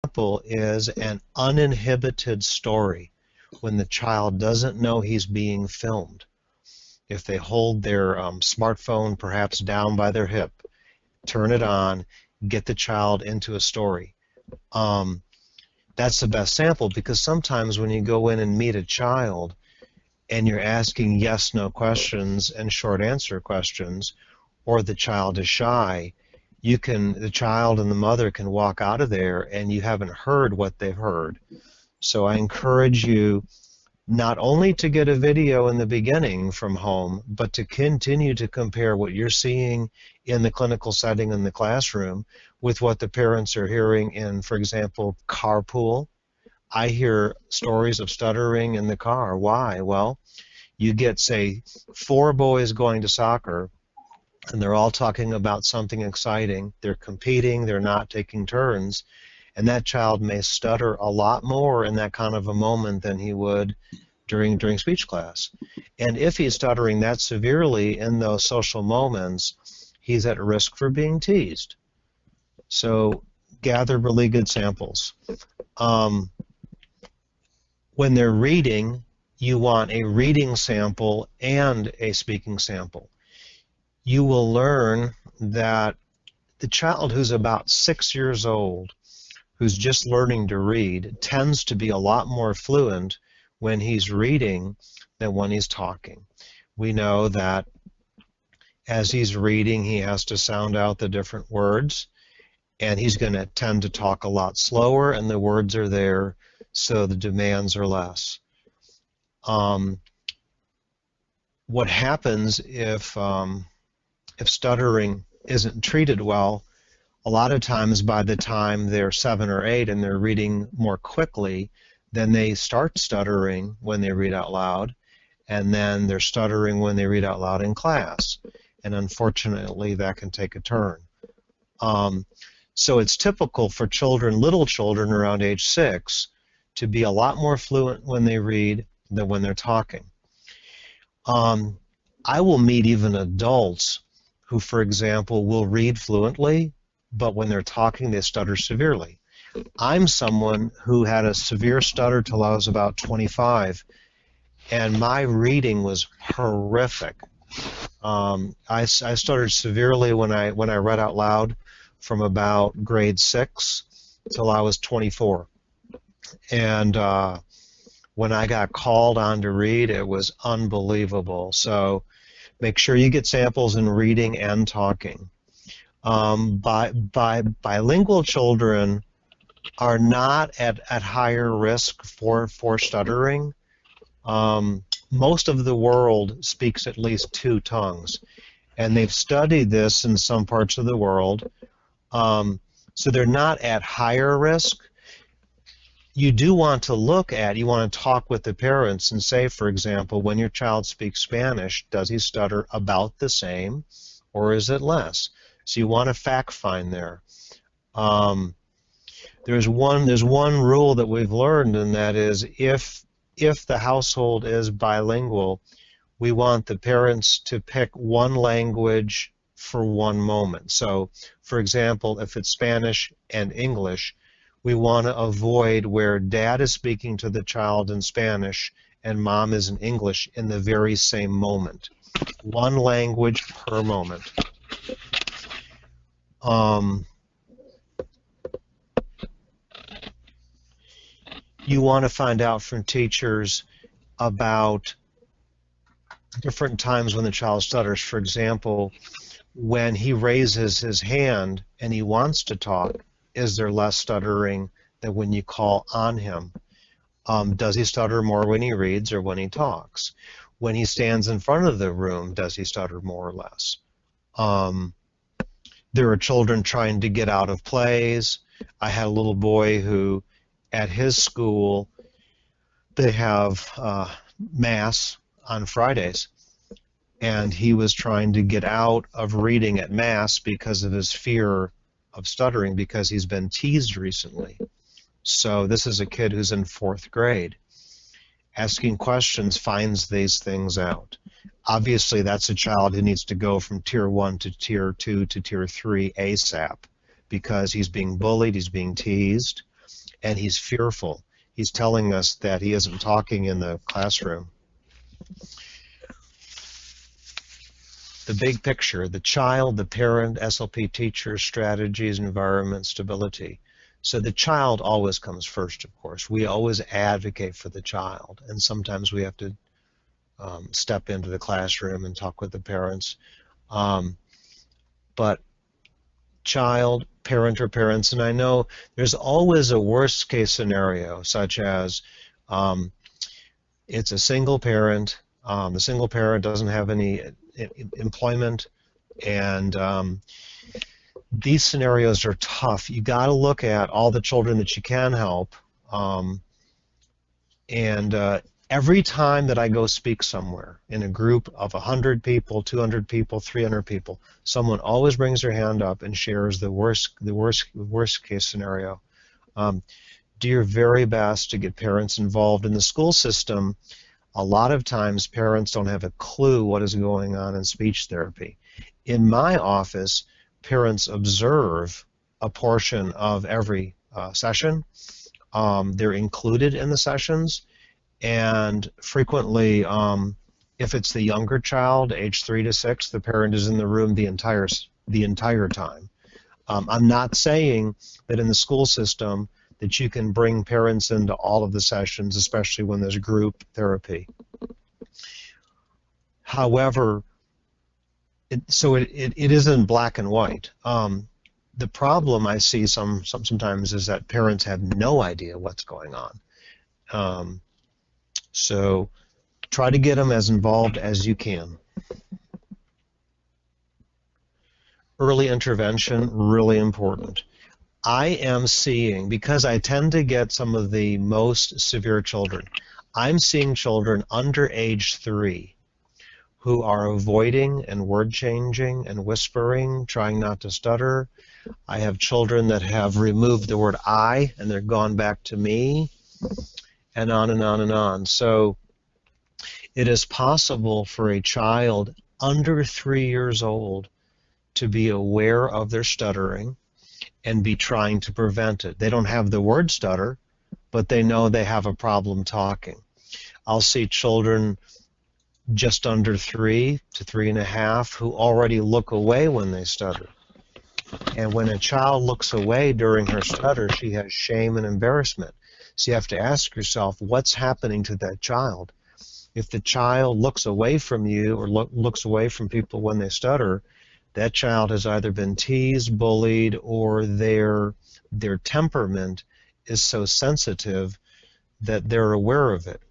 example is an uninhibited story when the child doesn't know he's being filmed. If they hold their smartphone perhaps down by their hip, turn it on, get the child into a story. That's the best sample, because sometimes when you go in and meet a child and you're asking yes/no questions and short answer questions, or the child is shy, the child and the mother can walk out of there and you haven't heard what they've heard. So I encourage you not only to get a video in the beginning from home, but to continue to compare what you're seeing in the clinical setting in the classroom with what the parents are hearing in, for example, carpool. I hear stories of stuttering in the car. Why? Well, you get, say, 4 boys going to soccer, and they're all talking about something exciting. They're competing, they're not taking turns, and that child may stutter a lot more in that kind of a moment than he would during speech class. And if he's stuttering that severely in those social moments, he's at risk for being teased. So gather really good samples. When they're reading, you want a reading sample and a speaking sample. You will learn that the child who's about 6 years old, who's just learning to read, tends to be a lot more fluent when he's reading than when he's talking. We know that as he's reading, he has to sound out the different words, and he's going to tend to talk a lot slower, and the words are there, so the demands are less. What happens if stuttering isn't treated well, a lot of times by the time they're 7 or 8 and they're reading more quickly, then they start stuttering when they read out loud, and then they're stuttering when they read out loud in class. And unfortunately, that can take a turn. So it's typical for children, little children around age 6, to be a lot more fluent when they read than when they're talking. I will meet even adults who, for example, will read fluently, but when they're talking, they stutter severely. I'm someone who had a severe stutter till I was about 25, and my reading was horrific. I stuttered severely when I read out loud from about grade 6 till I was 24. And when I got called on to read, it was unbelievable. So make sure you get samples in reading and talking. Bilingual children are not at higher risk for stuttering. Most of the world speaks at least 2 tongues, and they've studied this in some parts of the world. So they're not at higher risk. You do want to you want to talk with the parents and say, for example, when your child speaks Spanish, does he stutter about the same, or is it less? So you want to fact find there. There's one rule that we've learned, and that is if the household is bilingual, we want the parents to pick one language for one moment. So, for example, if it's Spanish and English, we want to avoid where dad is speaking to the child in Spanish and mom is in English in the very same moment. One language per moment. You want to find out from teachers about different times when the child stutters. For example, when he raises his hand and he wants to talk, is there less stuttering than when you call on him? Does he stutter more when he reads or when he talks? When he stands in front of the room, does he stutter more or less? There are children trying to get out of plays. I had a little boy who, at his school, they have Mass on Fridays, and he was trying to get out of reading at Mass because of his fear of stuttering, because he's been teased recently. So this is a kid who's in 4th grade. Asking questions finds these things out. Obviously, that's a child who needs to go from Tier 1 to Tier 2 to Tier 3 ASAP, because he's being bullied, he's being teased. and he's fearful. He's telling us that he isn't talking in the classroom. The big picture, the child, the parent, SLP teacher, strategies, environment, stability. So the child always comes first, of course. We always advocate for the child, and sometimes we have to step into the classroom and talk with the parents. But child, parent, or parents, and I know there's always a worst case scenario, such as it's a single parent, the single parent doesn't have any employment, and these scenarios are tough. You got to look at all the children that you can help, and every time that I go speak somewhere in a group of 100 people, 200 people, 300 people, someone always brings their hand up and shares the worst case scenario. Do your very best to get parents involved in the school system. A lot of times parents don't have a clue what is going on in speech therapy. In my office, parents observe a portion of every session. They're included in the sessions, and frequently, if it's the younger child, age 3 to 6, the parent is in the room the entire time. I'm not saying that in the school system that you can bring parents into all of the sessions, especially when there's group therapy. However, it isn't black and white. The problem I see sometimes is that parents have no idea what's going on. So try to get them as involved as you can. Early intervention, really important. I am seeing, because I tend to get some of the most severe children, I'm seeing children under age 3 who are avoiding and word changing and whispering, trying not to stutter. I have children that have removed the word I and they're gone back to me, and on and on and on. So it is possible for a child under 3 years old to be aware of their stuttering and be trying to prevent it. They don't have the word stutter, but they know they have a problem talking. I'll see children just under 3 to 3.5 who already look away when they stutter. And when a child looks away during her stutter, she has shame and embarrassment. So you have to ask yourself, what's happening to that child? If the child looks away from you or looks away from people when they stutter, that child has either been teased, bullied, or their temperament is so sensitive that they're aware of it.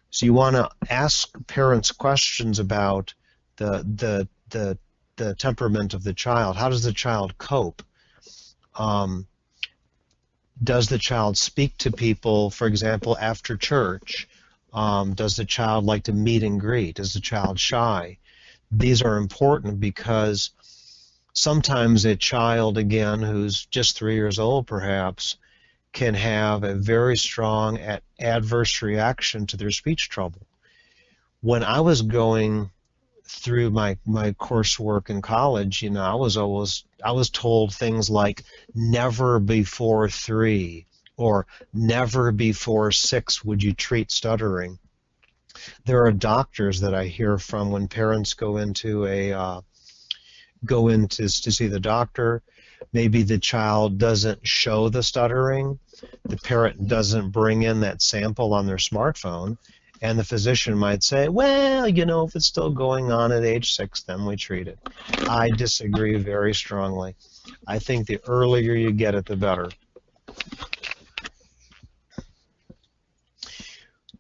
So you want to ask parents questions about the temperament of the child. How does the child cope? Does the child speak to people, for example, after church? Does the child like to meet and greet? Is the child shy? These are important because sometimes a child, again, who's just 3 years old perhaps, can have a very strong adverse reaction to their speech trouble. When I was going through my coursework in college, you know, I was told things like never before 3 or never before 6 would you treat stuttering. There are doctors that I hear from when parents go in to see the doctor. Maybe the child doesn't show the stuttering. The parent doesn't bring in that sample on their smartphone. And the physician might say, well, you know, if it's still going on at age 6, then we treat it. I disagree very strongly. I think the earlier you get it, the better.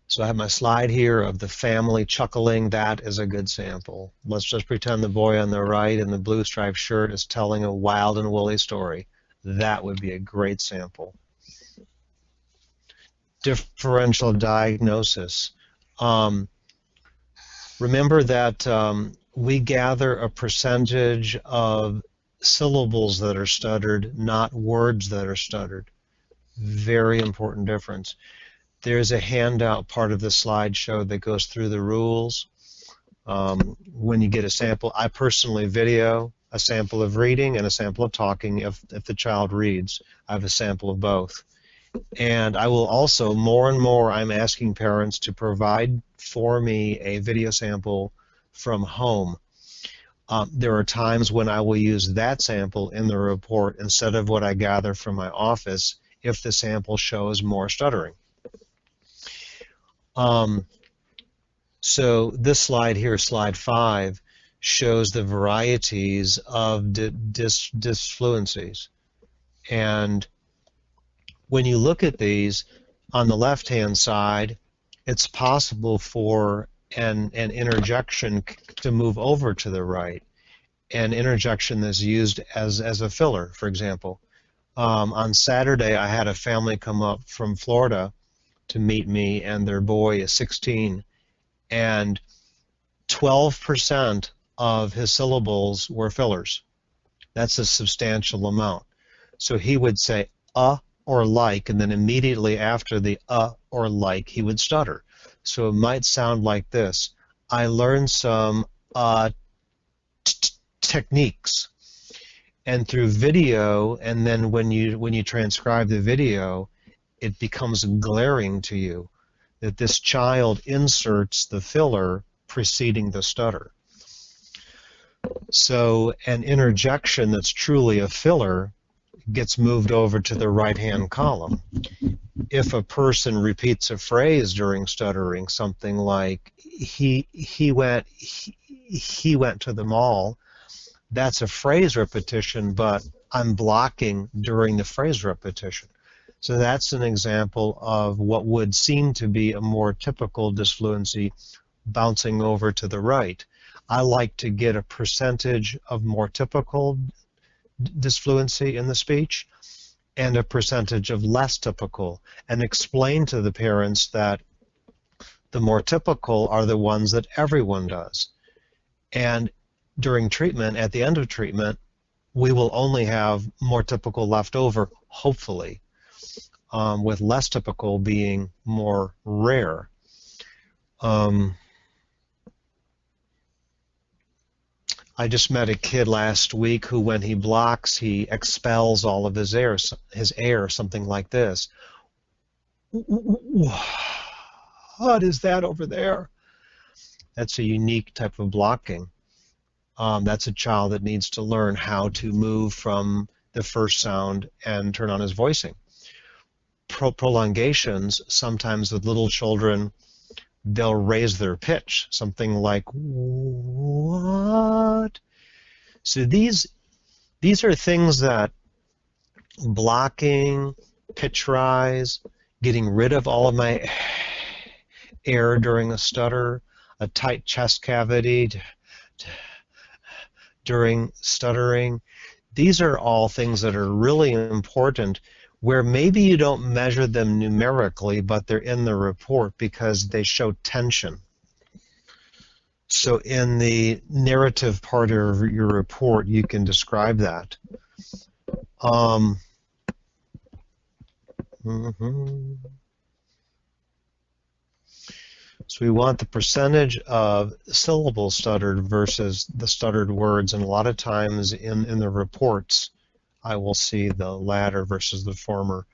So I have my slide here of the family chuckling. That is a good sample. Let's just pretend the boy on the right in the blue striped shirt is telling a wild and woolly story. That would be a great sample. Differential diagnosis. Remember that we gather a percentage of syllables that are stuttered, not words that are stuttered. Very important difference. There's a handout part of the slideshow that goes through the rules. When you get a sample, I personally video a sample of reading and a sample of talking. If the child reads, I have a sample of both. And I will also, more and more, I'm asking parents to provide for me a video sample from home. There are times when I will use that sample in the report instead of what I gather from my office if the sample shows more stuttering. So this slide here, slide 5, shows the varieties of disfluencies. And when you look at these, on the left-hand side, it's possible for an interjection to move over to the right. An interjection that's used as a filler, for example. On Saturday, I had a family come up from Florida to meet me, and their boy is 16, and 12% of his syllables were fillers. That's a substantial amount. So he would say or like, and then immediately after the or like, he would stutter. So it might sound like this. I learned some techniques. And through video, and then when you transcribe the video, it becomes glaring to you that this child inserts the filler preceding the stutter. So an interjection that's truly a filler gets moved over to the right-hand column. If a person repeats a phrase during stuttering, something like he went to the mall, that's a phrase repetition, but I'm blocking during the phrase repetition. So that's an example of what would seem to be a more typical disfluency bouncing over to the right. I like to get a percentage of more typical disfluency in the speech and a percentage of less typical, and explain to the parents that the more typical are the ones that everyone does. And during treatment, at the end of treatment, we will only have more typical left over, hopefully, with less typical being more rare. I just met a kid last week who, when he blocks, he expels all of his air, something like this. What is that over there? That's a unique type of blocking. That's a child that needs to learn how to move from the first sound and turn on his voicing. Prolongations, sometimes with little children, they'll raise their pitch, something like what? So these are things that blocking, pitch rise, getting rid of all of my air during a stutter, a tight chest cavity during stuttering, these are all things that are really important, where maybe you don't measure them numerically, but they're in the report because they show tension. So in the narrative part of your report, you can describe that. So we want the percentage of syllables stuttered versus the stuttered words, and a lot of times in the reports, I will see the latter versus the former.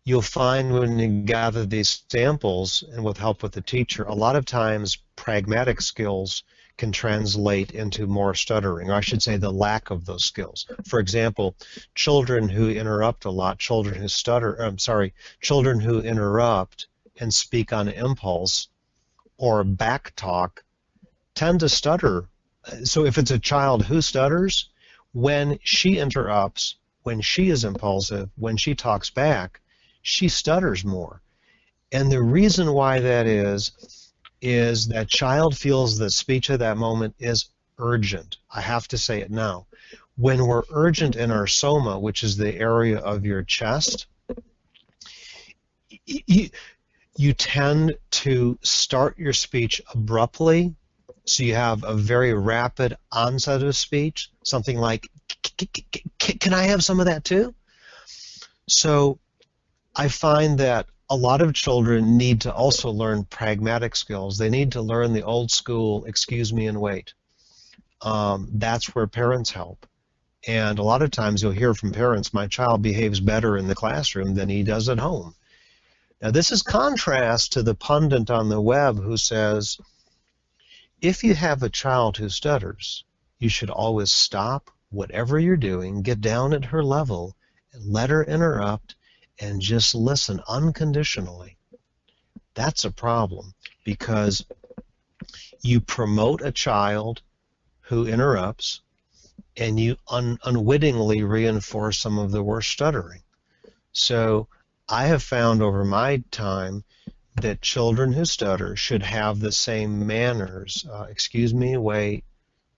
You'll find when you gather these samples, and with help with the teacher, a lot of times pragmatic skills can translate into more stuttering, or I should say the lack of those skills. For example, children who interrupt a lot, children who interrupt and speak on impulse or back talk tend to stutter. So if it's a child who stutters, when she interrupts, when she is impulsive, when she talks back, she stutters more. And the reason why that is that child feels that speech at that moment is urgent. I have to say it now. When we're urgent in our soma, which is the area of your chest, you tend to start your speech abruptly, so you have a very rapid onset of speech, something like, can I have some of that too? So I find that a lot of children need to also learn pragmatic skills. They need to learn the old school, excuse me and wait. That's where parents help. And a lot of times you'll hear from parents, my child behaves better in the classroom than he does at home. Now this is contrast to the pundit on the web who says, if you have a child who stutters, you should always stop whatever you're doing, get down at her level, and let her interrupt, and just listen unconditionally. That's a problem, because you promote a child who interrupts, and you unwittingly reinforce some of the worst stuttering. So I have found over my time that children who stutter should have the same manners, excuse me, wait,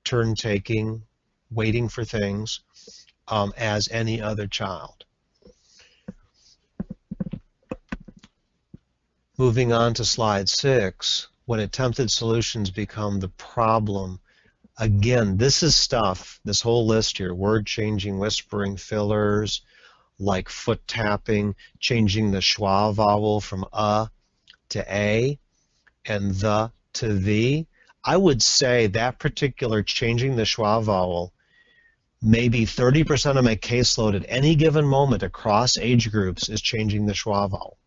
turn taking, waiting for things, as any other child. Moving on to slide 6, when attempted solutions become the problem. Again, this is stuff, this whole list here, word changing, whispering, fillers, like foot tapping, changing the schwa vowel from to a and the to the. I would say that particular changing the schwa vowel, maybe 30% of my caseload at any given moment across age groups is changing the schwa vowel.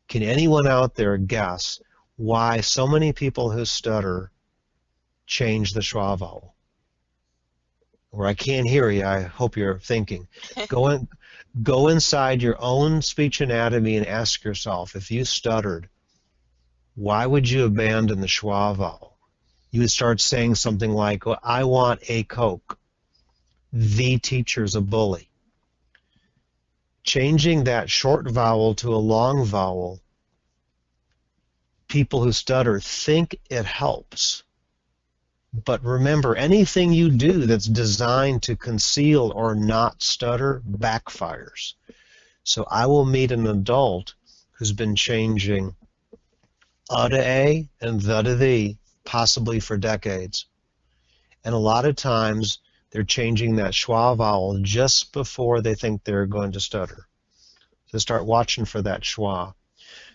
Can anyone out there guess why so many people who stutter change the schwa vowel? Or I can't hear you, I hope you're thinking. Go inside your own speech anatomy and ask yourself, if you stuttered, why would you abandon the schwa vowel? You would start saying something like, well, I want a Coke. The teacher's a bully. Changing that short vowel to a long vowel, people who stutter think it helps. But remember, anything you do that's designed to conceal or not stutter backfires. So I will meet an adult who's been changing to a and the to the, possibly for decades. And a lot of times they're changing that schwa vowel just before they think they're going to stutter. So start watching for that schwa.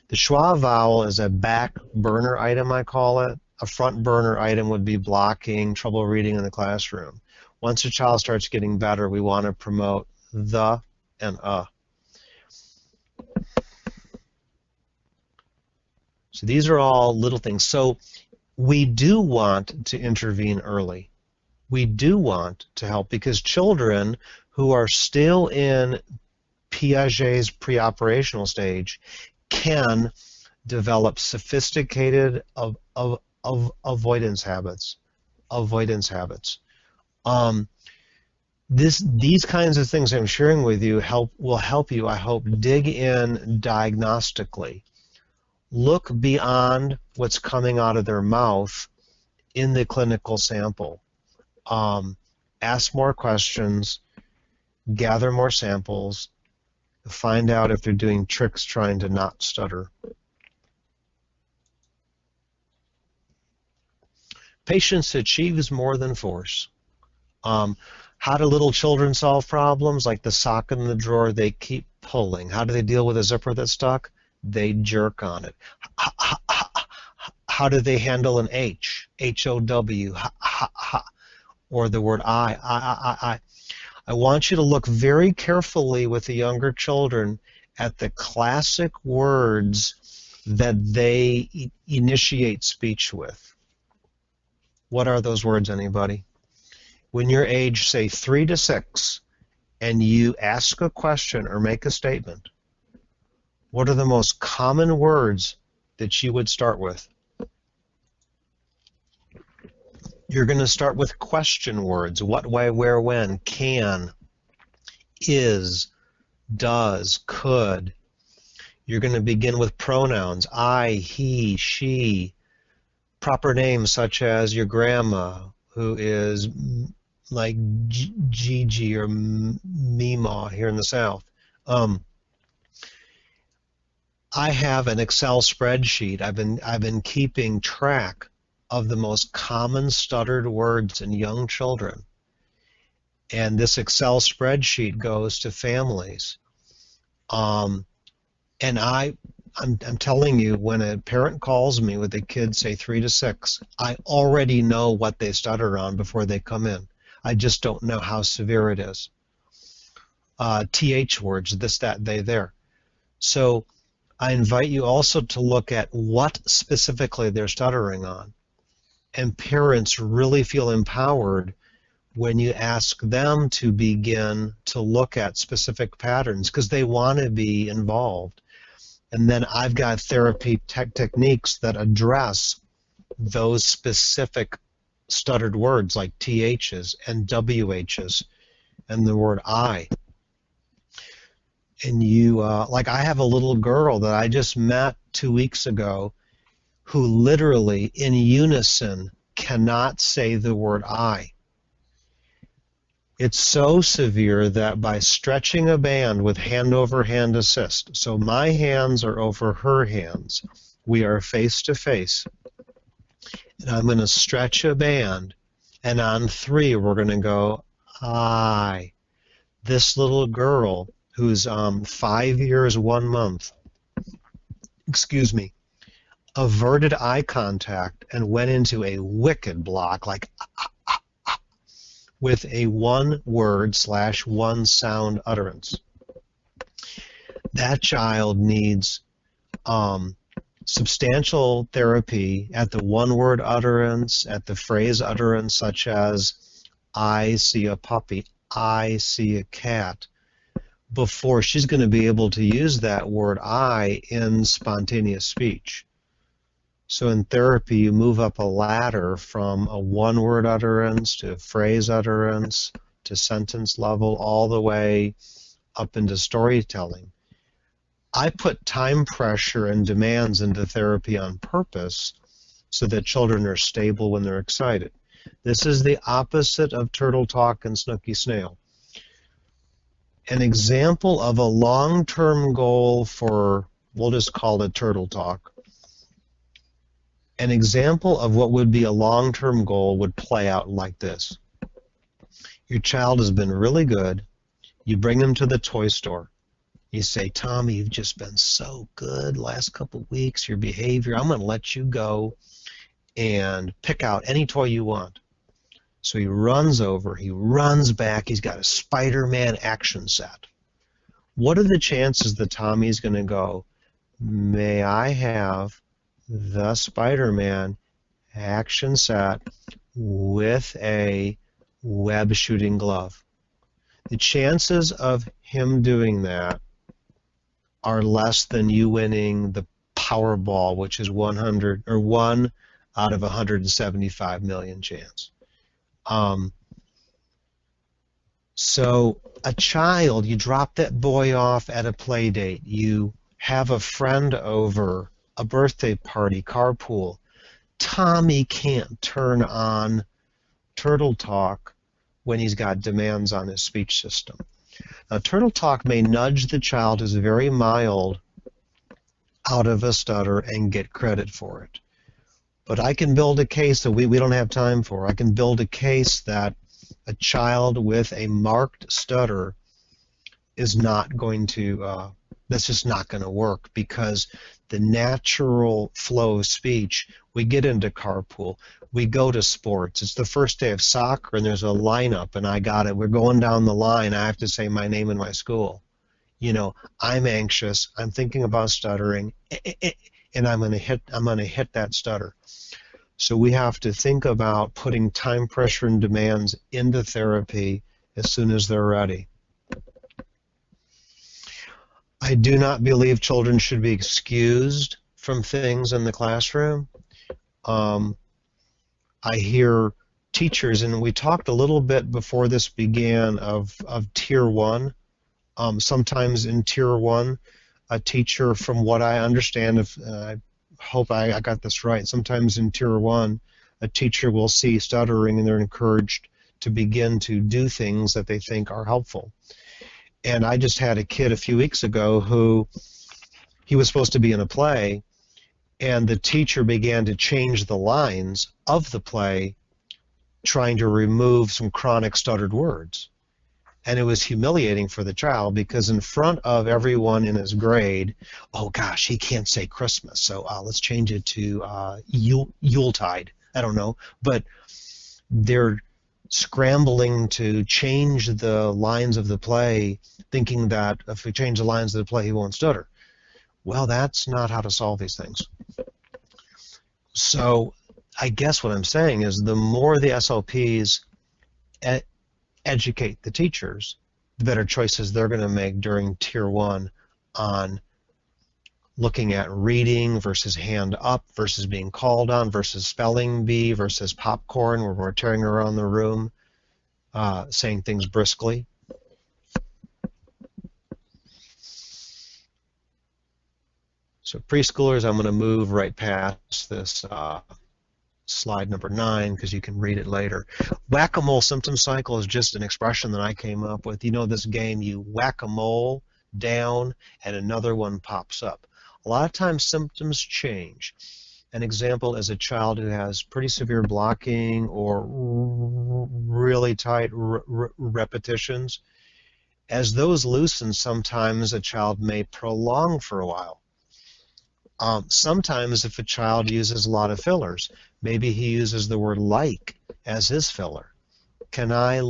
The schwa vowel is a back burner item, I call it. A front burner item would be blocking, trouble reading in the classroom. Once a child starts getting better, we want to promote the and . So these are all little things. So we do want to intervene early. We do want to help, because children who are still in Piaget's preoperational stage can develop sophisticated avoidance habits. These kinds of things I'm sharing with you will help you, I hope, dig in diagnostically. Look beyond what's coming out of their mouth in the clinical sample. Ask more questions, gather more samples, find out if they're doing tricks trying to not stutter. Patience achieves more than force. How do little children solve problems? Like the sock in the drawer, they keep pulling. How do they deal with a zipper that's stuck? They jerk on it. How do they handle an H? H-O-W, or the word I. I want you to look very carefully with the younger children at the classic words that they initiate speech with. What are those words, anybody? When you're age, say 3 to 6, and you ask a question or make a statement, what are the most common words that you would start with? You're going to start with question words. What, why, where, when, can, is, does, could. You're going to begin with pronouns, I, he, she, proper names such as your grandma, who is like Gigi or Meemaw here in the South. I have an Excel spreadsheet. I've been keeping track of the most common stuttered words in young children. And this Excel spreadsheet goes to families. And I'm telling you, when a parent calls me with a kid, say 3 to 6, I already know what they stutter on before they come in. I just don't know how severe it is. TH words, this, that, they, there. So I invite you also to look at what specifically they're stuttering on. And parents really feel empowered when you ask them to begin to look at specific patterns because they want to be involved. And then I've got therapy techniques that address those specific stuttered words like THs and WHs and the word I. And you, like I have a little girl that I just met 2 weeks ago who literally in unison cannot say the word I. It's so severe that by stretching a band with hand-over-hand assist, so my hands are over her hands, we are face-to-face, and I'm going to stretch a band, and on 3 we're going to go, I. This little girl who's 5 years, 1 month, excuse me, averted eye contact and went into a wicked block, like with a 1-word/1 sound utterance. That child needs substantial therapy at the 1-word utterance, at the phrase utterance, such as I see a puppy, I see a cat, before she's going to be able to use that word I in spontaneous speech. So in therapy, you move up a ladder from a 1-word utterance to phrase utterance to sentence level all the way up into storytelling. I put time pressure and demands into therapy on purpose so that children are stable when they're excited. This is the opposite of turtle talk and snooky snail. An example of a long-term goal for, we'll just call it turtle talk. An example of what would be a long-term goal would play out like this. Your child has been really good. You bring them to the toy store. You say, Tommy, you've just been so good last couple weeks, your behavior. I'm going to let you go and pick out any toy you want. So he runs over, he runs back, he's got a Spider-Man action set. What are the chances that Tommy's going to go, may I have the Spider-Man action set with a web shooting glove? The chances of him doing that are less than you winning the Powerball, which is 1 out of 175 million chance. So a child, you drop that boy off at a play date, you have a friend over, a birthday party, carpool. Tommy can't turn on turtle talk when he's got demands on his speech system. Now, turtle talk may nudge the child who's very mild out of a stutter and get credit for it. But I can build a case that we don't have time for. I can build a case that a child with a marked stutter is not going to, that's just not going to work, because the natural flow of speech, we get into carpool, we go to sports. It's the first day of soccer and there's a lineup and I got it. We're going down the line. I have to say my name and my school. You know, I'm anxious. I'm thinking about stuttering, and I'm going to hit that stutter. So we have to think about putting time pressure and demands into therapy as soon as they're ready. I do not believe children should be excused from things in the classroom. I hear teachers, and we talked a little bit before this began of Tier 1. Sometimes in Tier 1, a teacher, from what I understand, I hope I got this right, sometimes in Tier 1, a teacher will see stuttering and they're encouraged to begin to do things that they think are helpful. And I just had a kid a few weeks ago who, he was supposed to be in a play, and the teacher began to change the lines of the play, trying to remove some chronic stuttered words. And it was humiliating for the child, because in front of everyone in his grade, oh gosh, he can't say Christmas, so let's change it to Yuletide. I don't know, but they're scrambling to change the lines of the play, thinking that if we change the lines of the play, he won't stutter. Well, that's not how to solve these things. So I guess what I'm saying is the more the SLPs educate the teachers, the better choices they're going to make during Tier 1 on looking at reading versus hand up versus being called on versus spelling bee versus popcorn where we're tearing around the room, saying things briskly. So preschoolers, I'm going to move right past this slide number 9 because you can read it later. Whack-a-mole symptom cycle is just an expression that I came up with. You know this game, you whack a mole down and another one pops up. A lot of times symptoms change. An example is a child who has pretty severe blocking or really tight repetitions. As those loosen, sometimes a child may prolong for a while. Sometimes if a child uses a lot of fillers, maybe he uses the word like as his filler. Can I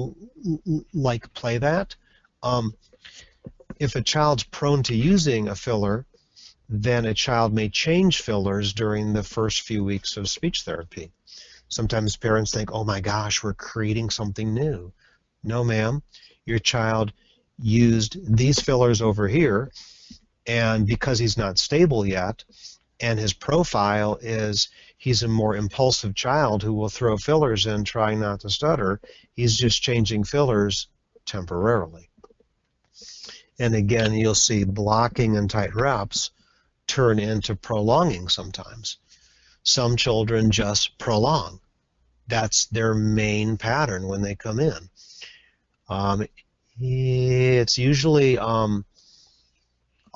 like play that? If a child's prone to using a filler, then a child may change fillers during the first few weeks of speech therapy. Sometimes parents think, oh my gosh, we're creating something new. No, ma'am. Your child used these fillers over here, and because he's not stable yet, and his profile is he's a more impulsive child who will throw fillers in trying not to stutter, he's just changing fillers temporarily. And again, you'll see blocking and tight reps turn into prolonging sometimes. Some children just prolong. That's their main pattern when they come in. It's usually a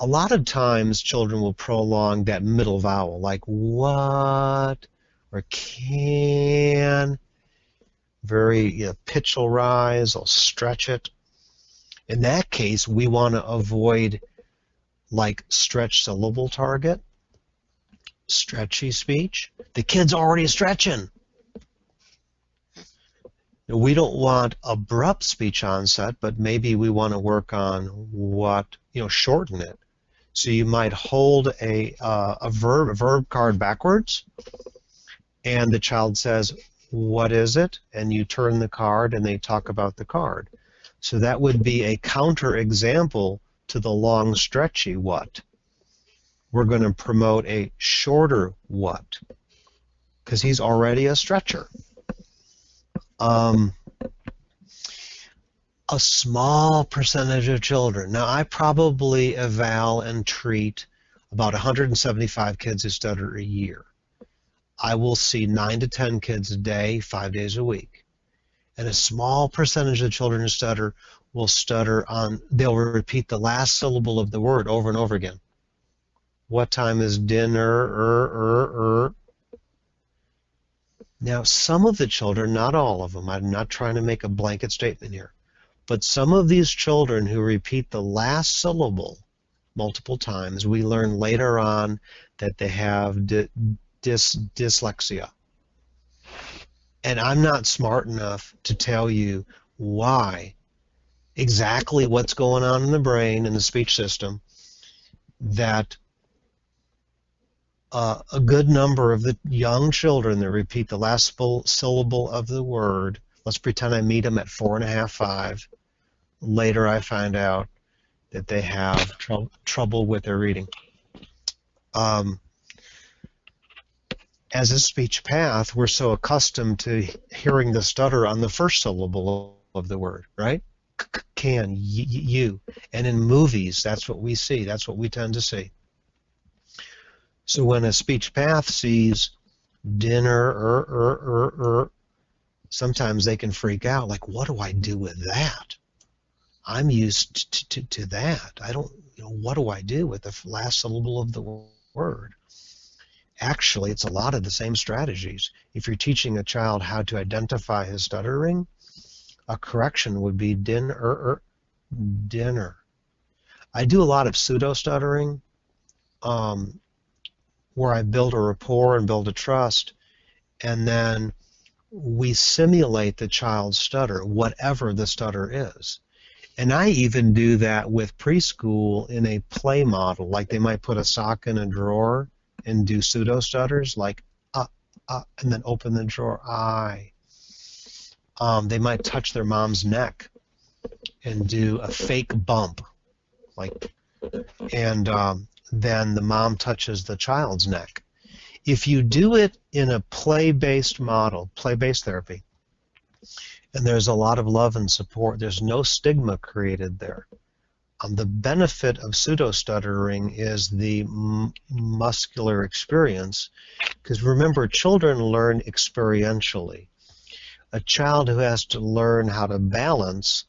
lot of times children will prolong that middle vowel, like what or can. Very pitch will rise, they'll stretch it. In that case, we want to avoid like stretch syllable target, stretchy speech. The kid's already stretching. We don't want abrupt speech onset, but maybe we want to work on what, shorten it. So you might hold a verb card backwards, and the child says, what is it? And you turn the card and they talk about the card. So that would be a counter example to the long stretchy what. We're going to promote a shorter what, because he's already a stretcher. A small percentage of children. Now, I probably eval and treat about 175 kids who stutter a year. I will see 9 to 10 kids a day, 5 days a week. And a small percentage of children who stutter will stutter on, they'll repeat the last syllable of the word over and over again. What time is dinner? Now, some of the children, not all of them, I'm not trying to make a blanket statement here, but some of these children who repeat the last syllable multiple times, we learn later on that they have dyslexia. And I'm not smart enough to tell you why, exactly what's going on in the brain and the speech system, that a good number of the young children that repeat the last syllable of the word, let's pretend I meet them at 4.5, 5. Later I find out that they have trouble with their reading. As a speech path, we're so accustomed to hearing the stutter on the first syllable of the word, right? Can, you. And in movies, that's what we see. That's what we tend to see. So when a speech path sees dinner, sometimes they can freak out, like, what do I do with that? I'm used to that. I don't, what do I do with the last syllable of the word? Actually, it's a lot of the same strategies. If you're teaching a child how to identify his stuttering, a correction would be dinner. I do a lot of pseudo-stuttering, where I build a rapport and build a trust, and then we simulate the child's stutter, whatever the stutter is. And I even do that with preschool in a play model, like they might put a sock in a drawer and do pseudo stutters, like and then open the drawer, I. They might touch their mom's neck and do a fake bump, like, and then the mom touches the child's neck. If you do it in a play-based model, play-based therapy, and there's a lot of love and support, there's no stigma created there. The benefit of pseudo-stuttering is the muscular experience, because remember, children learn experientially. A child who has to learn how to balance,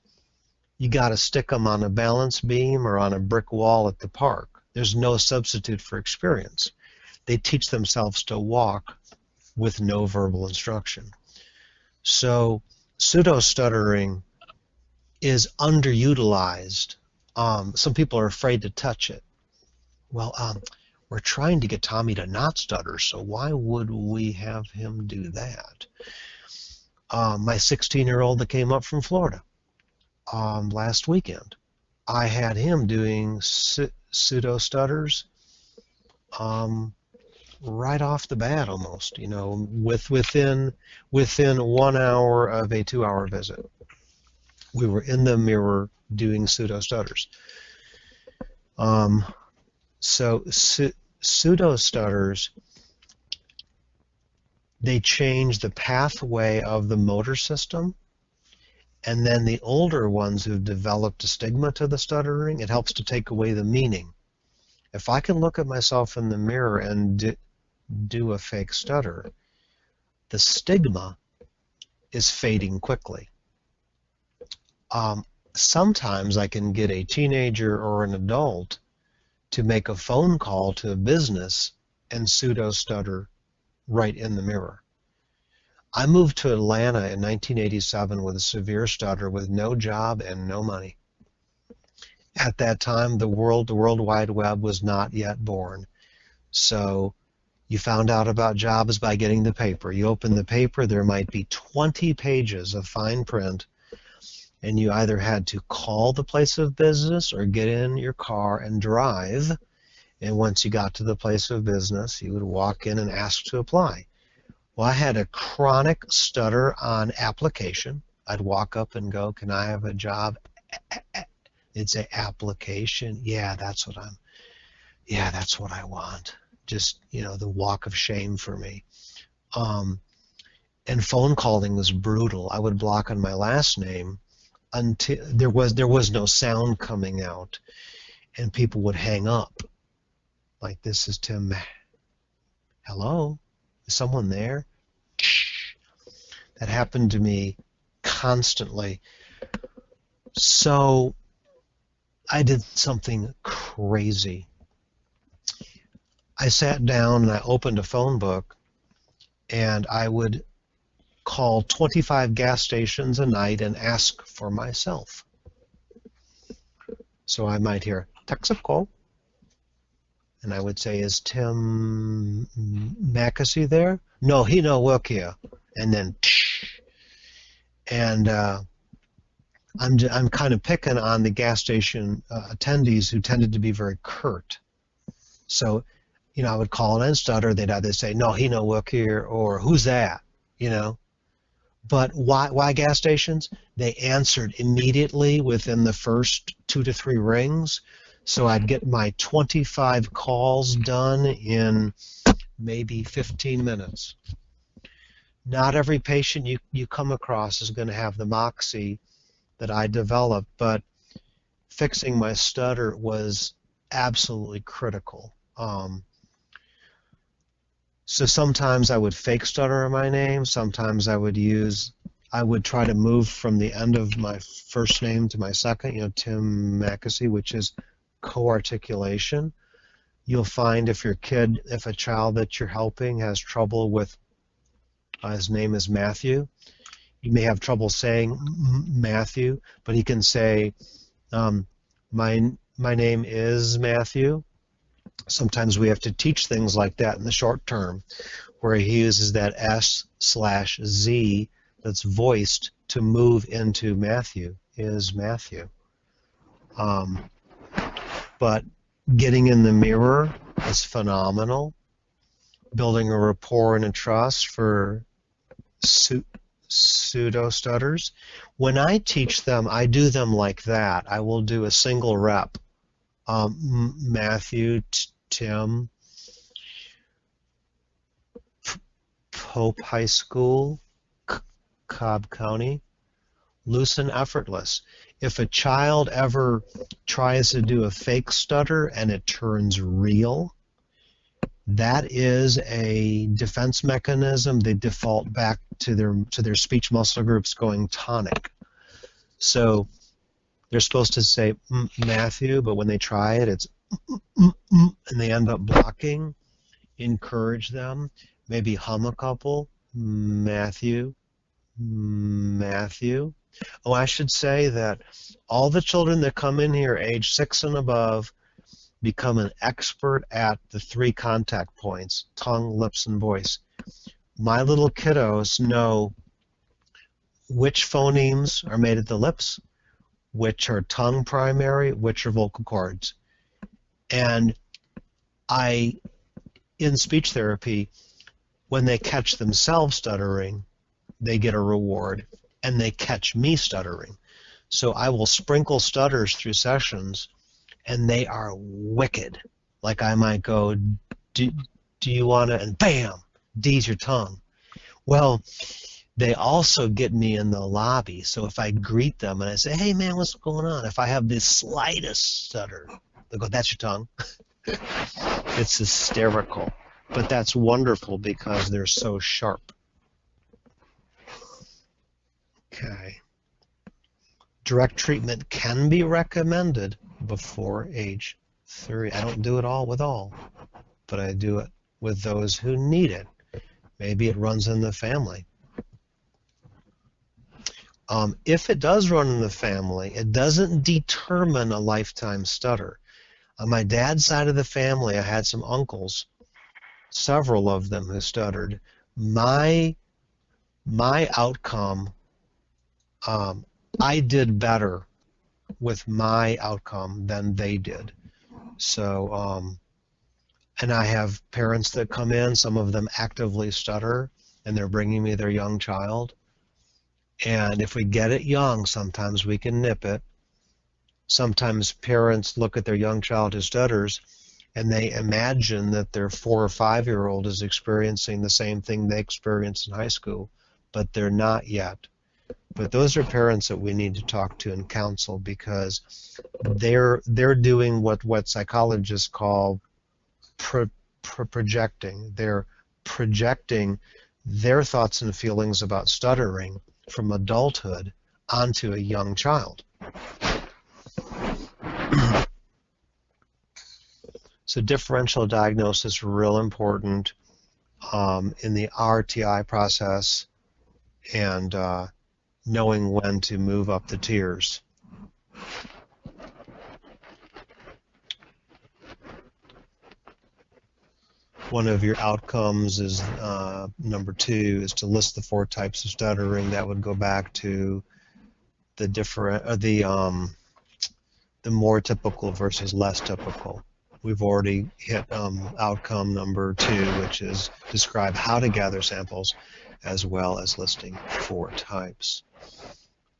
you got to stick them on a balance beam or on a brick wall at the park. There's no substitute for experience. They teach themselves to walk with no verbal instruction. So pseudo-stuttering is underutilized. Some people are afraid to touch it. Well, we're trying to get Tommy to not stutter, so why would we have him do that? My 16-year-old that came up from Florida last weekend, I had him doing pseudo-stutters right off the bat almost, you know, within 1 hour of a 2-hour visit. We were in the mirror doing pseudo-stutters. So pseudo-stutters, they change the pathway of the motor system, and then the older ones who've developed a stigma to the stuttering, it helps to take away the meaning. If I can look at myself in the mirror and do a fake stutter, the stigma is fading quickly. Sometimes I can get a teenager or an adult to make a phone call to a business and pseudo-stutter right in the mirror. I moved to Atlanta in 1987 with a severe stutter with no job and no money. At that time, the World Wide Web was not yet born. So you found out about jobs by getting the paper. You open the paper, there might be 20 pages of fine print, and you either had to call the place of business or get in your car and drive. And once you got to the place of business, you would walk in and ask to apply. Well, I had a chronic stutter on application. I'd walk up and go, "Can I have a job?" It'd say, "Application." Yeah, that's what I want. Just, you know, the walk of shame for me. And phone calling was brutal. I would block on my last name until there was no sound coming out, and people would hang up. Like, "This is Tim. Hello? Is someone there?" That happened to me constantly. So I did something crazy. I sat down and I opened a phone book, and I would call 25 gas stations a night and ask for myself. So I might hear, "Texaco," and I would say, "Is Tim Mackesy there?" "No, he no work here." And then, and I'm kind of picking on the gas station attendees who tended to be very curt. So, you know, I would call and stutter. They'd either say, "No, he no work here," or "Who's that?" You know. But why gas stations? They answered immediately within the first 2 to 3 rings. So I'd get my 25 calls done in maybe 15 minutes. Not every patient you come across is going to have the moxie that I developed, but fixing my stutter was absolutely critical. So sometimes I would fake stutter in my name. Sometimes I would try to move from the end of my first name to my second, you know, Tim Mackesy, which is co-articulation. You'll find if a child that you're helping has trouble with, his name is Matthew, you may have trouble saying Matthew, but he can say, my name is Matthew. Sometimes we have to teach things like that in the short term. where he uses that S/Z that's voiced to move into Matthew, is Matthew. But getting in the mirror is phenomenal. Building a rapport and a trust for pseudo stutters. When I teach them, I do them like that. I will do a single rep. Matthew, Tim, Pope High School, Cobb County. Loose and effortless. If a child ever tries to do a fake stutter and it turns real, that is a defense mechanism. They default back to their speech muscle groups going tonic. So they're supposed to say Matthew, but when they try it, it's and they end up blocking. Encourage them. Maybe hum a couple. Matthew, Matthew. Oh, I should say that all the children that come in here age 6 and above become an expert at the 3 contact points, tongue, lips, and voice. My little kiddos know which phonemes are made at the lips, which are tongue primary, which are vocal cords. And in speech therapy, when they catch themselves stuttering, they get a reward, and they catch me stuttering. So I will sprinkle stutters through sessions, and they are wicked. Like I might go, do you want to, and bam, D's your tongue. Well, they also get me in the lobby. So if I greet them and I say, hey man, what's going on? If I have the slightest stutter, they go, that's your tongue. It's hysterical. But that's wonderful because they're so sharp. Okay. Direct treatment can be recommended before age 3. I don't do it all with all, but I do it with those who need it. Maybe it runs in the family. If it does run in the family, it doesn't determine a lifetime stutter. On my dad's side of the family, I had some uncles, several of them who stuttered. My outcome, I did better with my outcome than they did. So, and I have parents that come in, some of them actively stutter, and they're bringing me their young child. And if we get it young, sometimes we can nip it. Sometimes parents look at their young child who stutters, and they imagine that their 4 or 5-year-old is experiencing the same thing they experienced in high school, but they're not yet. But those are parents that we need to talk to and counsel, because they're doing what psychologists call projecting. They're projecting their thoughts and feelings about stuttering from adulthood onto a young child. So differential diagnosis is real important in the RTI process, and knowing when to move up the tiers. One of your outcomes is number 2 is to list the 4 types of stuttering. That would go back to the more typical versus less typical. We've already hit outcome number 2, which is describe how to gather samples, as well as listing 4 types.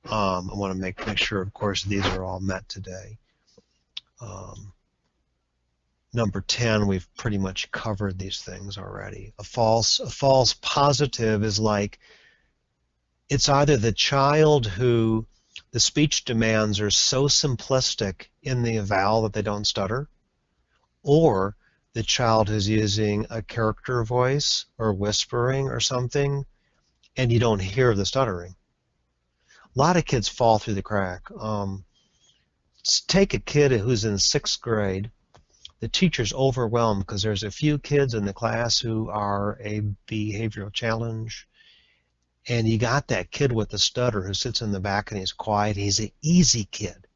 I want to make sure, of course, these are all met today. Number 10, we've pretty much covered these things already. A false positive is like, it's either the child who the speech demands are so simplistic in the eval that they don't stutter, or the child who's using a character voice or whispering or something, and you don't hear the stuttering. A lot of kids fall through the crack. Take a kid who's in 6th grade. The teacher's overwhelmed because there's a few kids in the class who are a behavioral challenge, and you got that kid with the stutter who sits in the back and he's quiet. He's an easy kid.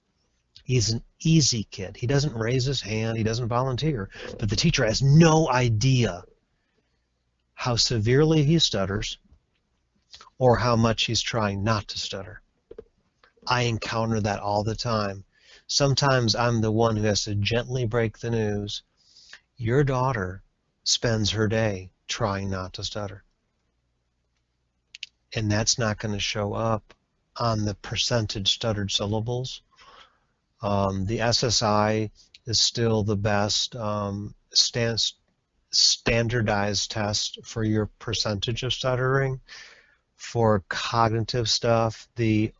He's an easy kid. He doesn't raise his hand. He doesn't volunteer. But the teacher has no idea how severely he stutters or how much he's trying not to stutter. I encounter that all the time. Sometimes I'm the one who has to gently break the news. Your daughter spends her day trying not to stutter. And that's not going to show up on the percentage stuttered syllables. The SSI is still the best standardized test for your percentage of stuttering. For cognitive stuff, the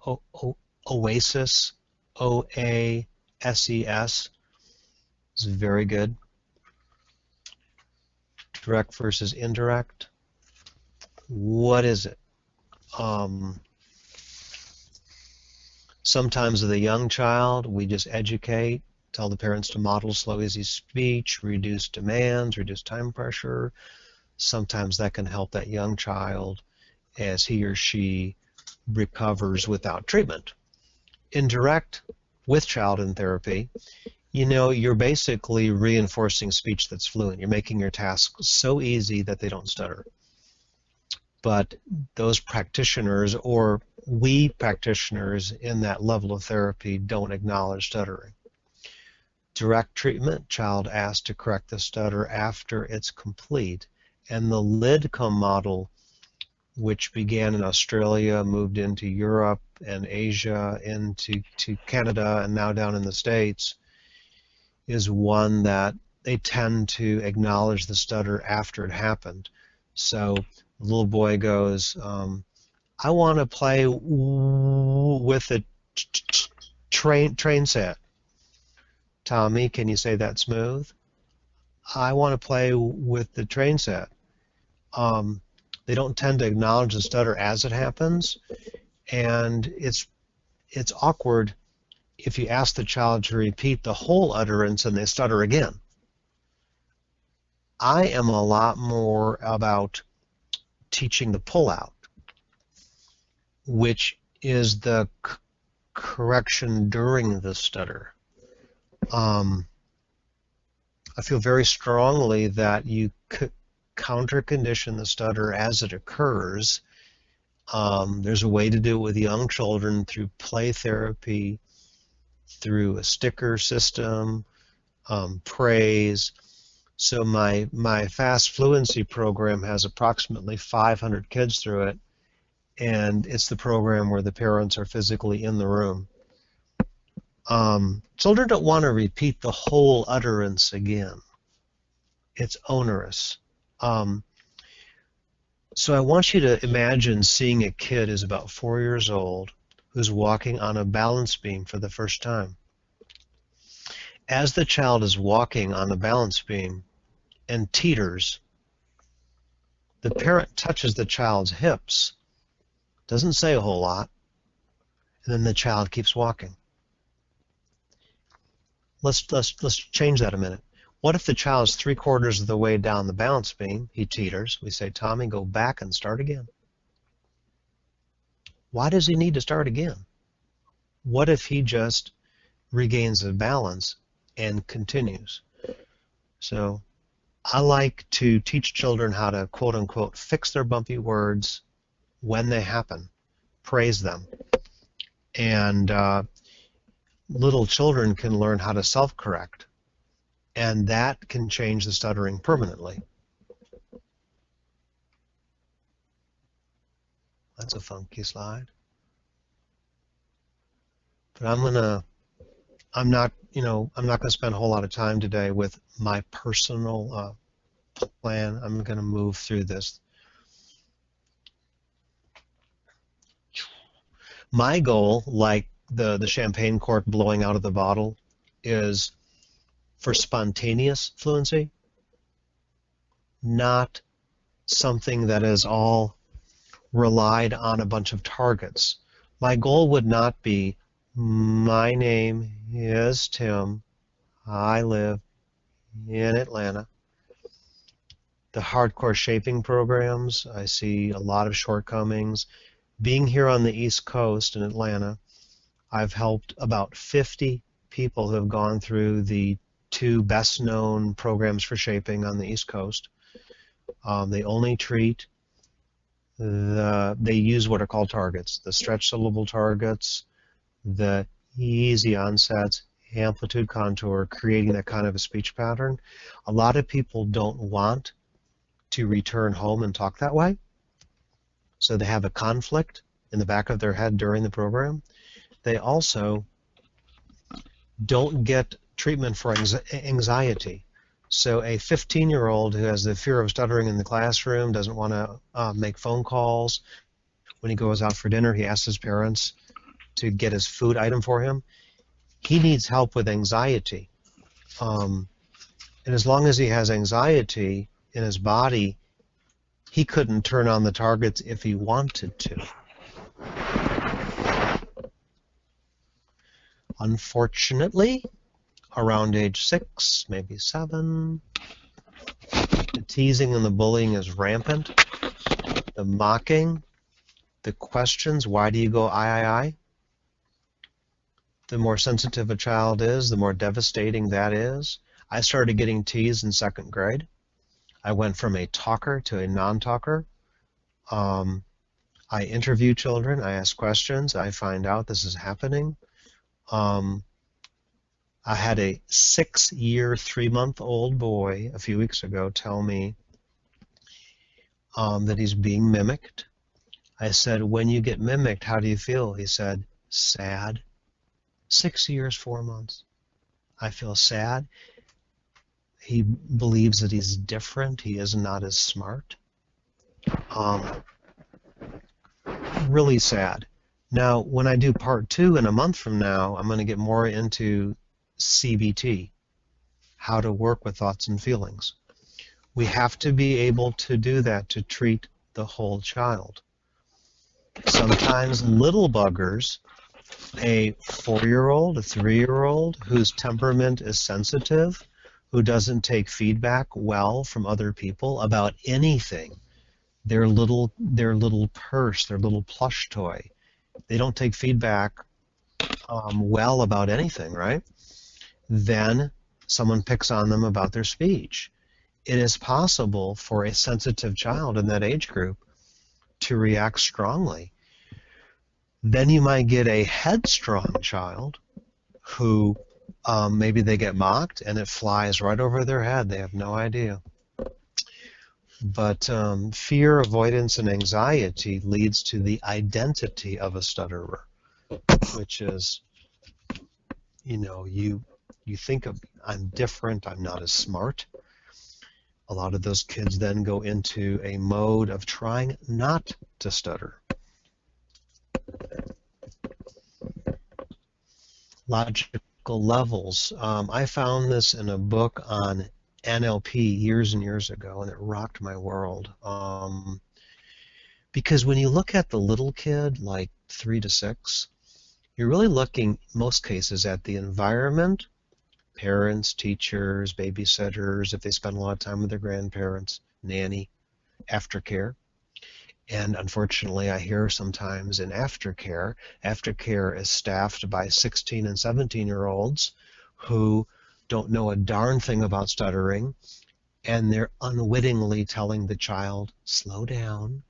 OASES, OASES, is very good. Direct versus indirect. What is it? Sometimes with a young child, we just educate, tell the parents to model slow, easy speech, reduce demands, reduce time pressure. Sometimes that can help that young child as he or she recovers without treatment. Indirect, with child in therapy, you're basically reinforcing speech that's fluent. You're making your task so easy that they don't stutter. But those practitioners, or we practitioners in that level of therapy, don't acknowledge stuttering. Direct treatment, child asked to correct the stutter after it's complete. And the LIDCOM model, which began in Australia, moved into Europe and Asia, into Canada, and now down in the States, is one that they tend to acknowledge the stutter after it happened. So the little boy goes, I want to play with the train set. Tommy, can you say that smooth? I want to play with the train set. They don't tend to acknowledge the stutter as it happens, and it's awkward if you ask the child to repeat the whole utterance and they stutter again. I am a lot more about teaching the pull-out, which is the correction during the stutter. I feel very strongly that you counter-condition the stutter as it occurs. There's a way to do it with young children through play therapy, through a sticker system, praise. So my fast fluency program has approximately 500 kids through it, and it's the program where the parents are physically in the room. Children don't want to repeat the whole utterance again. It's onerous. So I want you to imagine seeing a kid who's about 4 years old who's walking on a balance beam for the first time. As the child is walking on the balance beam and teeters, the parent touches the child's hips, doesn't say a whole lot, and then the child keeps walking. Let's change that a minute. What if the child is 3/4 of the way down the balance beam, he teeters, we say, Tommy, go back and start again. Why does he need to start again? What if he just regains the balance and continues? So I like to teach children how to, quote unquote, fix their bumpy words when they happen, praise them. And little children can learn how to self-correct, and that can change the stuttering permanently. That's a funky slide. But I'm not going to spend a whole lot of time today with my personal plan. I'm going to move through this. My goal, like the champagne cork blowing out of the bottle, is for spontaneous fluency, not something that is all relied on a bunch of targets. My goal would not be, my name is Tim, I live in Atlanta. The hardcore shaping programs, I see a lot of shortcomings. Being here on the East Coast in Atlanta, I've helped about 50 people who have gone through the 2 best-known programs for shaping on the East Coast. They only treat they use what are called targets, the stretch syllable targets, the easy onsets, amplitude contour, creating that kind of a speech pattern. A lot of people don't want to return home and talk that way, so they have a conflict in the back of their head during the program. They also don't get treatment for anxiety. So a 15-year-old who has the fear of stuttering in the classroom, doesn't want to make phone calls. When he goes out for dinner, he asks his parents to get his food item for him. He needs help with anxiety. And as long as he has anxiety in his body, he couldn't turn on the targets if he wanted to. Unfortunately, around age 6, maybe 7, the teasing and the bullying is rampant. The mocking, the questions, why do you go I? The more sensitive a child is, the more devastating that is. I started getting teased in 2nd grade. I went from a talker to a non-talker. I interview children, I ask questions, I find out this is happening. I had a 6-year, 3-month-old boy a few weeks ago tell me that he's being mimicked. I said, when you get mimicked, how do you feel? He said, sad. 6 years, 4 months. I feel sad. He believes that he's different. He is not as smart. Really sad. Now, when I do part 2 in a month from now, I'm going to get more into CBT, how to work with thoughts and feelings. We have to be able to do that to treat the whole child. Sometimes little buggers, a 4-year-old, a 3-year-old whose temperament is sensitive, who doesn't take feedback well from other people about anything, their little purse, their little plush toy, they don't take feedback well about anything, right? Then someone picks on them about their speech. It is possible for a sensitive child in that age group to react strongly. Then you might get a headstrong child who maybe they get mocked and it flies right over their head. They have no idea. But fear, avoidance, and anxiety leads to the identity of a stutterer, which is, you think of, I'm different, I'm not as smart. A lot of those kids then go into a mode of trying not to stutter. Logical levels. I found this in a book on NLP years and years ago, and it rocked my world. Because when you look at the little kid, like 3 to 6, you're really looking, most cases, at the environment, parents, teachers, babysitters, if they spend a lot of time with their grandparents, nanny, aftercare. And unfortunately, I hear sometimes in aftercare is staffed by 16 and 17-year-olds who don't know a darn thing about stuttering, and they're unwittingly telling the child, slow down,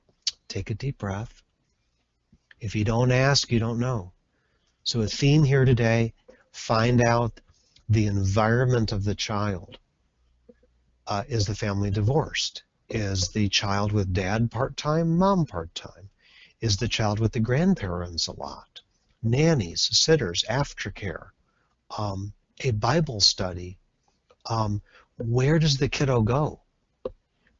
take a deep breath. If you don't ask, you don't know. So a theme here today, find out the environment of the child. Is the family divorced? Is the child with dad part-time, mom part-time? Is the child with the grandparents a lot? Nannies, sitters, aftercare, a Bible study. Where does the kiddo go?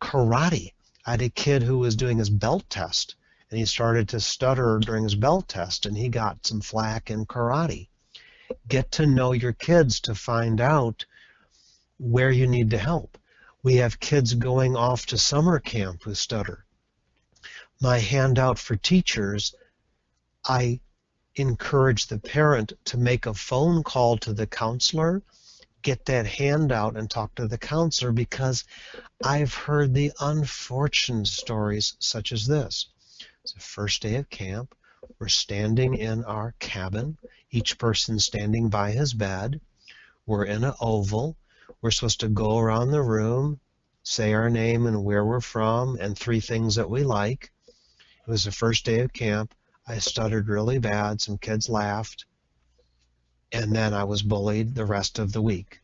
Karate. I had a kid who was doing his belt test, and he started to stutter during his belt test, and he got some flack in karate. Get to know your kids to find out where you need to help. We have kids going off to summer camp who stutter. My handout for teachers, I encourage the parent to make a phone call to the counselor, get that handout and talk to the counselor, because I've heard the unfortunate stories such as this. It's the first day of camp. We're standing in our cabin, each person standing by his bed. We're in an oval. We're supposed to go around the room, say our name and where we're from and 3 things that we like. It was the first day of camp. I stuttered really bad. Some kids laughed. And then I was bullied the rest of the week.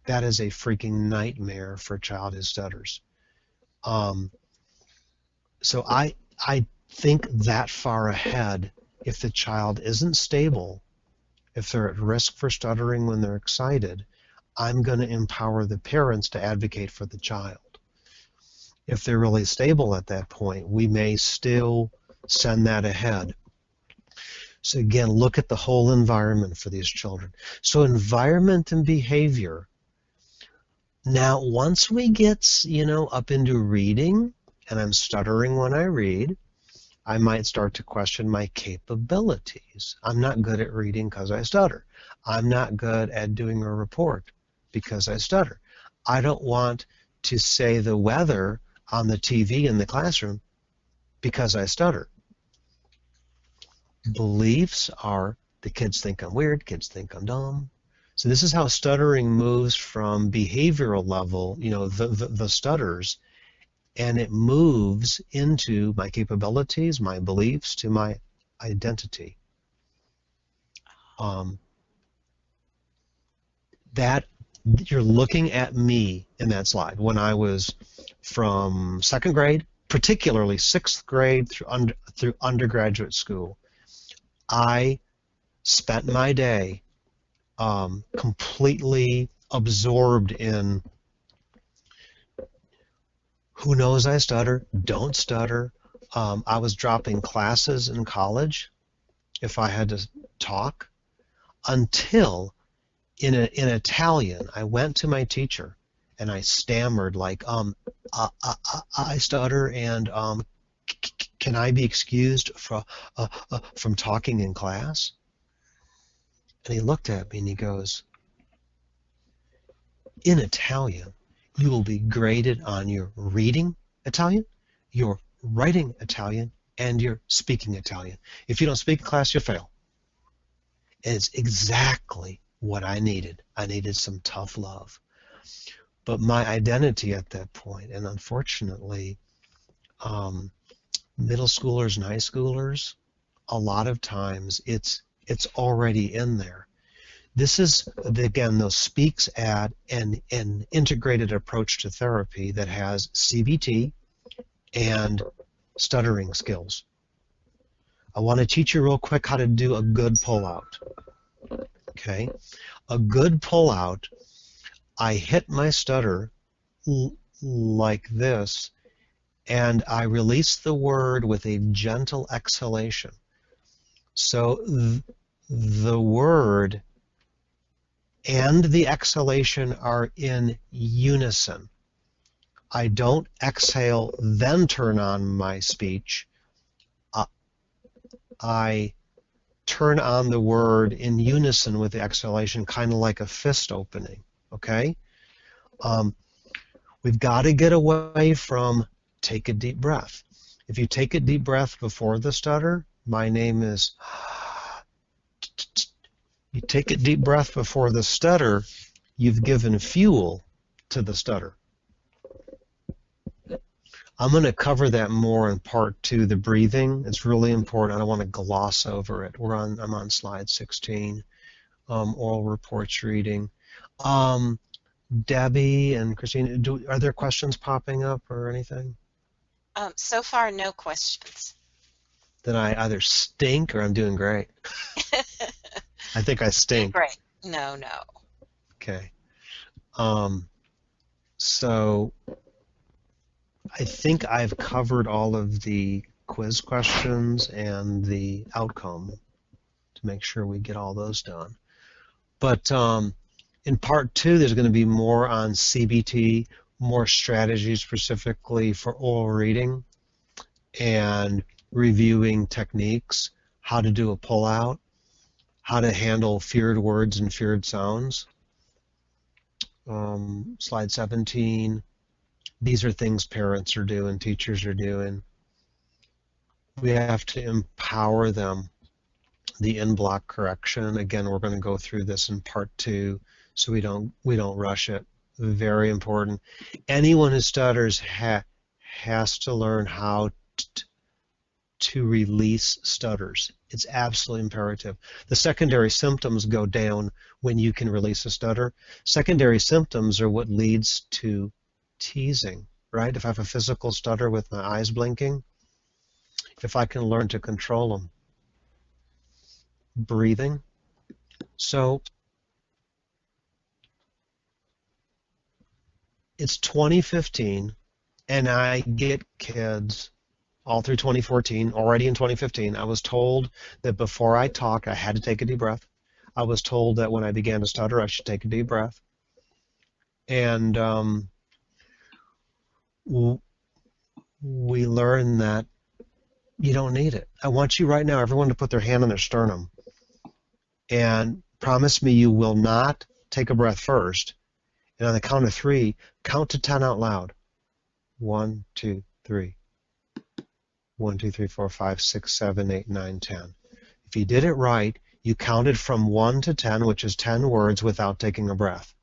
That is a freaking nightmare for a child who stutters. So I think that far ahead. If the child isn't stable, if they're at risk for stuttering when they're excited, I'm going to empower the parents to advocate for the child. If they're really stable at that point, we may still send that ahead. So again, look at the whole environment for these children. So environment and behavior. Now, once we get, up into reading, and I'm stuttering when I read, I might start to question my capabilities. I'm not good at reading because I stutter. I'm not good at doing a report because I stutter. I don't want to say the weather on the TV in the classroom because I stutter. Beliefs are the kids think I'm weird, kids think I'm dumb. So this is how stuttering moves from behavioral level, the stutters, and it moves into my capabilities, my beliefs, to my identity. That you're looking at me in that slide when I was from 2nd grade, particularly 6th grade through undergraduate school. I spent my day completely absorbed in who knows I stutter, don't stutter. I was dropping classes in college if I had to talk, until in Italian I went to my teacher and I stammered like, I stutter, and can I be excused from talking in class? And he looked at me and he goes, in Italian, you will be graded on your reading Italian, your writing Italian, and your speaking Italian. If you don't speak in class, you'll fail. And it's exactly what I needed. I needed some tough love. But my identity at that point, and unfortunately, middle schoolers and high schoolers, a lot of times it's already in there. This is, again, those speaks at an integrated approach to therapy that has CBT and stuttering skills. I want to teach you real quick how to do a good pullout. Okay, a good pullout, I hit my stutter like this, and I release the word with a gentle exhalation. So the word and the exhalation are in unison. I don't exhale, then turn on my speech. I turn on the word in unison with the exhalation, kind of like a fist opening, okay? We've got to get away from take a deep breath. If you take a deep breath before the stutter, my name is... You take a deep breath before the stutter, you've given fuel to the stutter. I'm going to cover that more in part 2, the breathing. It's really important. I don't want to gloss over it. I'm on slide 16, oral reports reading. Debbie and Christine, are there questions popping up or anything? So far, no questions. Then I either stink or I'm doing great. I think I stink. Great. No. Okay. So I think I've covered all of the quiz questions and the outcome to make sure we get all those done. But in part 2, there's going to be more on CBT, more strategies specifically for oral reading and reviewing techniques, how to do a pullout, how to handle feared words and feared sounds. Slide 17. These are things parents are doing, teachers are doing. We have to empower them. The in-block correction, again, we're going to go through this in part 2, so we don't rush it. Very important. Anyone who stutters has to learn how to release stutters. It's absolutely imperative. The secondary symptoms go down when you can release a stutter. Secondary symptoms are what leads to teasing, right? If I have a physical stutter with my eyes blinking, if I can learn to control them. Breathing. So it's 2015, and I get kids all through 2014. Already in 2015, I was told that before I talk, I had to take a deep breath. I was told that when I began to stutter, I should take a deep breath. And we learned that you don't need it. I want you right now, everyone, to put their hand on their sternum and promise me you will not take a breath first. And on the count of 3, count to 10 out loud. 1, 2, 3. 1, 2, 3, 4, 5, 6, 7, 8, 9, 10. If you did it right, you counted from 1 to 10, which is 10 words without taking a breath.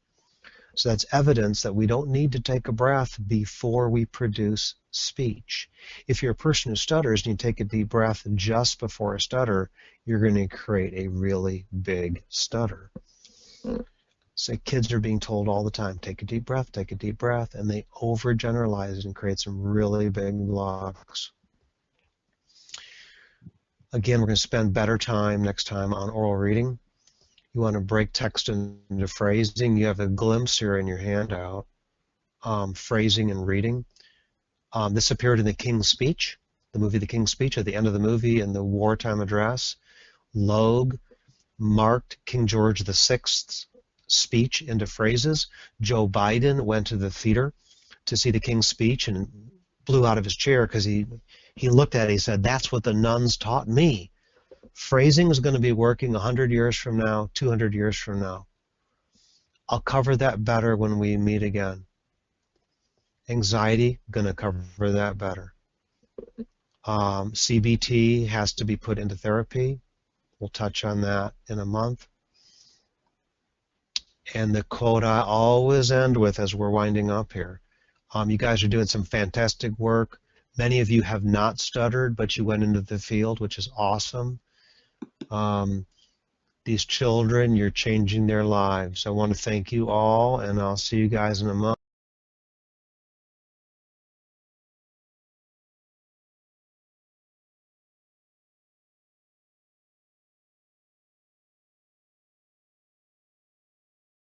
So that's evidence that we don't need to take a breath before we produce speech. If you're a person who stutters and you take a deep breath just before a stutter, you're going to create a really big stutter. So kids are being told all the time, take a deep breath, and they overgeneralize it and create some really big blocks. Again, we're going to spend better time next time on oral reading. You want to break text into phrasing. You have a glimpse here in your handout, phrasing and reading. This appeared in The King's Speech, the movie The King's Speech. At the end of the movie, in the wartime address, Logue marked King George VI's speech into phrases. Joe Biden went to the theater to see the King's Speech and blew out of his chair because he looked at it, he said, that's what the nuns taught me. Phrasing is going to be working 100 years from now, 200 years from now. I'll cover that better when we meet again. Anxiety, going to cover that better. CBT has to be put into therapy. We'll touch on that in a month. And the quote I always end with as we're winding up here. You guys are doing some fantastic work. Many of you have not stuttered, but you went into the field, which is awesome. These children, you're changing their lives. I want to thank you all, and I'll see you guys in a month.